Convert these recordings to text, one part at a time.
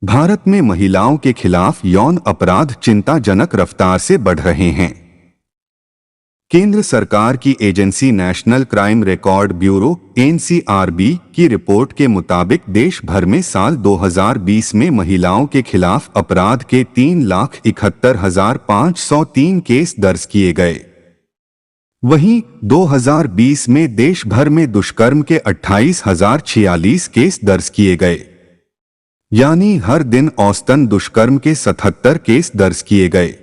भारत में महिलाओं के खिलाफ यौन अपराध चिंताजनक रफ्तार से बढ़ रहे हैं। केंद्र सरकार की agency national crime record bureau (NCRB) की रिपोर्ट के मुताबिक देश भर में साल 2020 में महिलाओं के खिलाफ अपराध के 3,71,503 केस दर्ज किए गए। वहीं 2020 में देश भर में दुष्कर्म के 28,046 केस दर्ज किए गए, यानी हर दिन औसतन दुष्कर्म के 77 केस दर्ज किए गए।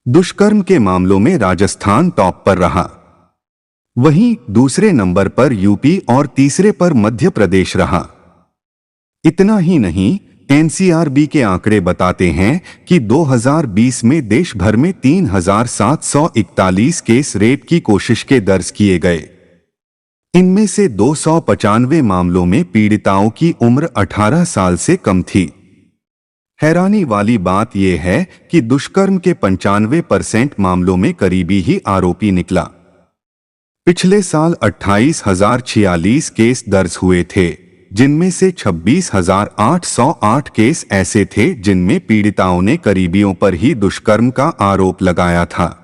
दुष्कर्म के मामलों में राजस्थान टॉप पर रहा। वहीं दूसरे नंबर पर यूपी और तीसरे पर मध्य प्रदेश रहा। इतना ही नहीं, एनसीआरबी के आंकड़े बताते हैं कि 2020 में देश भर में 3,741 केस रेप की कोशिश के दर्ज किए गए। इनमें से 295 मामलों में पीड़िताओं की उम्र 18 साल से कम थी। हैरानी वाली बात यह है कि दुष्कर्म के 95% मामलों में करीबी ही आरोपी निकला। पिछले साल 28,046 केस दर्ज हुए थे, जिनमें से 26,808 केस ऐसे थे जिनमें पीड़िताओं ने करीबियों पर ही दुष्कर्म का आरोप लगाया था।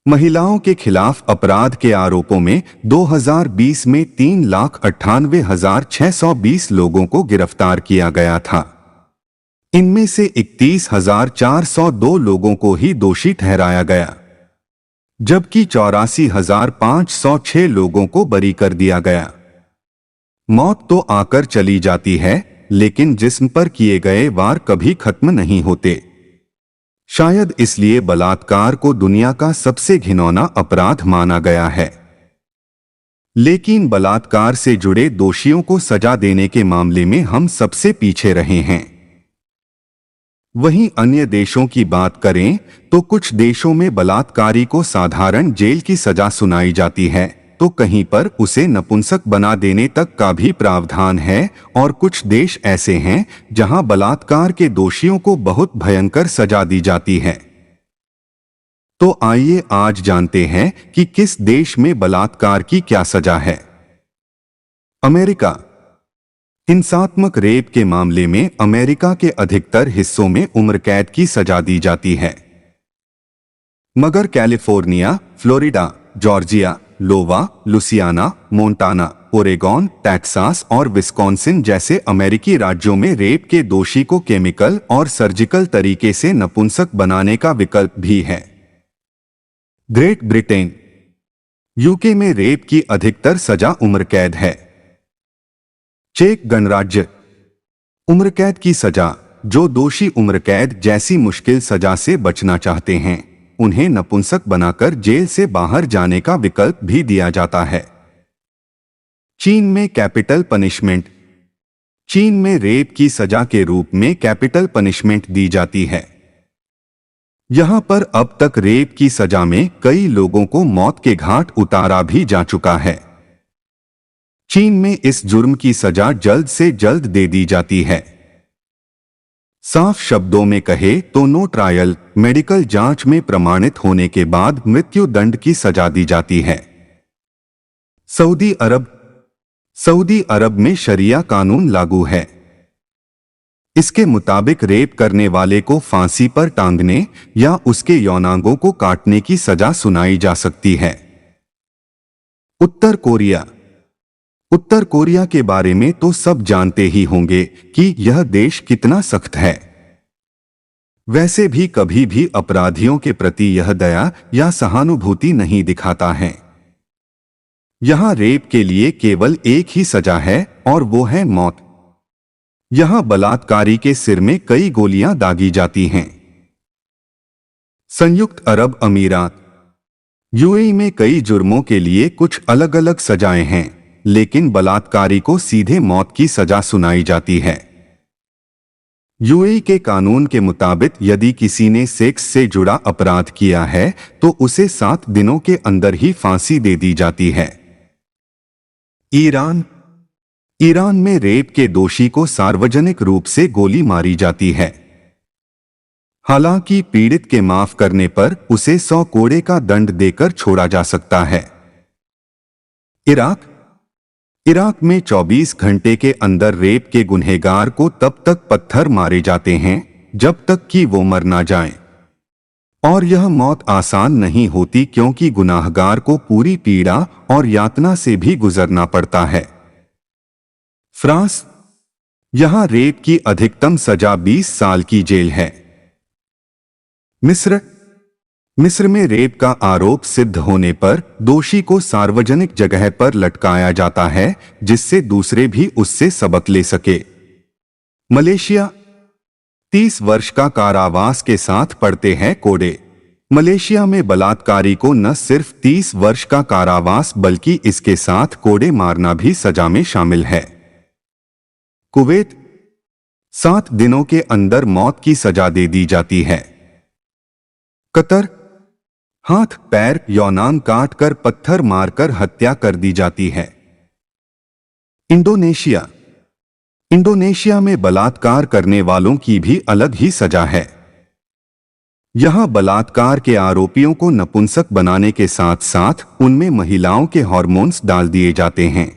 महिलाओं के खिलाफ अपराध के आरोपों में 2020 में 3,98,620 लोगों को गिरफ्तार किया गया था। इनमें से 31,402 लोगों को ही दोषी ठहराया गया, जबकि 84,506 लोगों को बरी कर दिया गया। मौत तो आकर चली जाती है, लेकिन जिस्म पर किए गए वार कभी खत्म नहीं होते। शायद इसलिए बलात्कार को दुनिया का सबसे घिनौना अपराध माना गया है। लेकिन बलात्कार से जुड़े दोषियों को सजा देने के मामले में हम सबसे पीछे रहे हैं। वहीं अन्य देशों की बात करें तो कुछ देशों में बलात्कारी को साधारण जेल की सजा सुनाई जाती है, तो कहीं पर उसे नपुंसक बना देने तक का भी प्रावधान है, और कुछ देश ऐसे हैं जहां बलात्कार के दोषियों को बहुत भयंकर सजा दी जाती है। तो आइए आज जानते हैं कि किस देश में बलात्कार की क्या सजा है। अमेरिका। हिंसात्मक रेप के मामले में अमेरिका के अधिकतर हिस्सों में उम्र कैद की सजा दी जाती है, मगर California, Florida, Georgia, Iowa, Louisiana, Montana, Oregon, Texas और विस्कॉन्सिन जैसे अमेरिकी राज्यों में रेप के दोषी को केमिकल और सर्जिकल तरीके से नपुंसक बनाने का विकल्प भी है। Great Britain. यूके में रेप की अधिकतर सजा उम्र कैद है। चेक गणराज्य। उम्र कैद की सजा। जो दोषी उम्र कैद जैसी मुश्किल सजा से बचना चाहते हैं, उन्हें नपुंसक बनाकर जेल से बाहर जाने का विकल्प भी दिया जाता है। चीन में कैपिटल पनिशमेंट। चीन में रेप की सजा के रूप में कैपिटल पनिशमेंट दी जाती है। यहां पर अब तक रेप की सजा में कई लोगों को मौत के घाट उतारा भी जा चुका है। चीन में इस जुर्म की सजा जल्द से जल्द दे दी जाती है। साफ शब्दों में कहे तो नो ट्रायल, मेडिकल जांच में प्रमाणित होने के बाद मृत्यु दंड की सजा दी जाती है। सऊदी अरब। सऊदी अरब में शरिया कानून लागू है। इसके मुताबिक रेप करने वाले को फांसी पर टांगने या उसके यौनांगों को काटने की सजा सुनाई जा सकती है। उत्तर कोरिया। उत्तर कोरिया के बारे में तो सब जानते ही होंगे कि यह देश कितना सख्त है। वैसे भी कभी भी अपराधियों के प्रति यह दया या सहानुभूति नहीं दिखाता है। यहां रेप के लिए केवल एक ही सजा है, और वो है मौत। यहां बलात्कारी के सिर में कई गोलियां दागी जाती हैं। संयुक्त अरब अमीरात। यूएई में कई जुर्मों के लिए कुछ अलग अलग सजाएं हैं, लेकिन बलात्कारी को सीधे मौत की सजा सुनाई जाती है। यूएई के कानून के मुताबिक यदि किसी ने सेक्स से जुड़ा अपराध किया है तो उसे 7 दिनों के अंदर ही फांसी दे दी जाती है। ईरान। ईरान में रेप के दोषी को सार्वजनिक रूप से गोली मारी जाती है। हालांकि पीड़ित के माफ करने पर उसे 100 कोड़े का दंड देकर छोड़ा जा सकता है। इराक। इराक में 24 घंटे के अंदर रेप के गुनहगार को तब तक पत्थर मारे जाते हैं जब तक कि वो मर ना जाए। और यह मौत आसान नहीं होती क्योंकि गुनाहगार को पूरी पीड़ा और यातना से भी गुजरना पड़ता है। फ्रांस, यहां रेप की अधिकतम सजा 20 साल की जेल है। मिस्र में रेप का आरोप सिद्ध होने पर दोषी को सार्वजनिक जगह पर लटकाया जाता है जिससे दूसरे भी उससे सबक ले सके। मलेशिया, 30 वर्ष का कारावास के साथ पड़ते हैं कोड़े। मलेशिया में बलात्कारी को न सिर्फ 30 वर्ष का कारावास बल्कि इसके साथ कोड़े मारना भी सजा में शामिल है। कुवैत, 7 दिनों के अंदर मौत की सजा दे दी जाती है। कतर, हाथ पैर यौनांग काट कर पत्थर मारकर हत्या कर दी जाती है। इंडोनेशिया में बलात्कार करने वालों की भी अलग ही सजा है। यहां बलात्कार के आरोपियों को नपुंसक बनाने के साथ साथ उनमें महिलाओं के हार्मोन्स डाल दिए जाते हैं।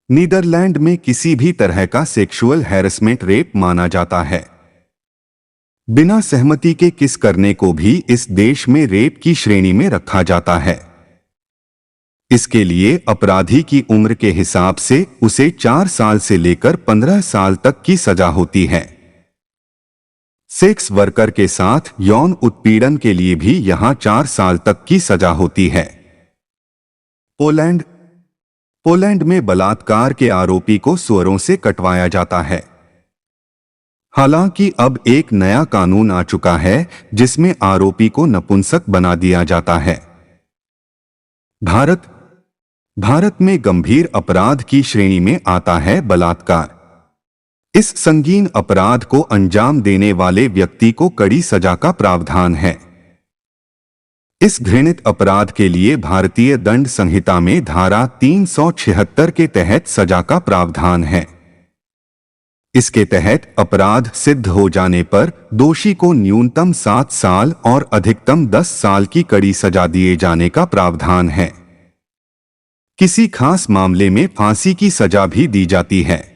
नीदरलैंड में किसी भी तरह का सेक्सुअल हैरेसमेंट रेप माना जाता है। बिना सहमति के किस करने को भी इस देश में रेप की श्रेणी में रखा जाता है। इसके लिए अपराधी की उम्र के हिसाब से उसे 4 साल से लेकर 15 साल तक की सजा होती है। सेक्स वर्कर के साथ यौन उत्पीड़न के लिए भी यहां 4 साल तक की सजा होती है। पोलैंड में बलात्कार के आरोपी को सुअरों से कटवाया जाता है। हालांकि अब एक नया कानून आ चुका है जिसमें आरोपी को नपुंसक बना दिया जाता है। भारत में गंभीर अपराध की श्रेणी में आता है बलात्कार। इस संगीन अपराध को अंजाम देने वाले व्यक्ति को कड़ी सजा का प्रावधान है। इस घृणित अपराध के लिए भारतीय दंड संहिता में धारा 376 के तहत सजा का प्रावधान है। इसके तहत अपराध सिद्ध हो जाने पर दोषी को न्यूनतम 7 साल और अधिकतम 10 साल की कड़ी सजा दिए जाने का प्रावधान है। किसी खास मामले में फांसी की सजा भी दी जाती है।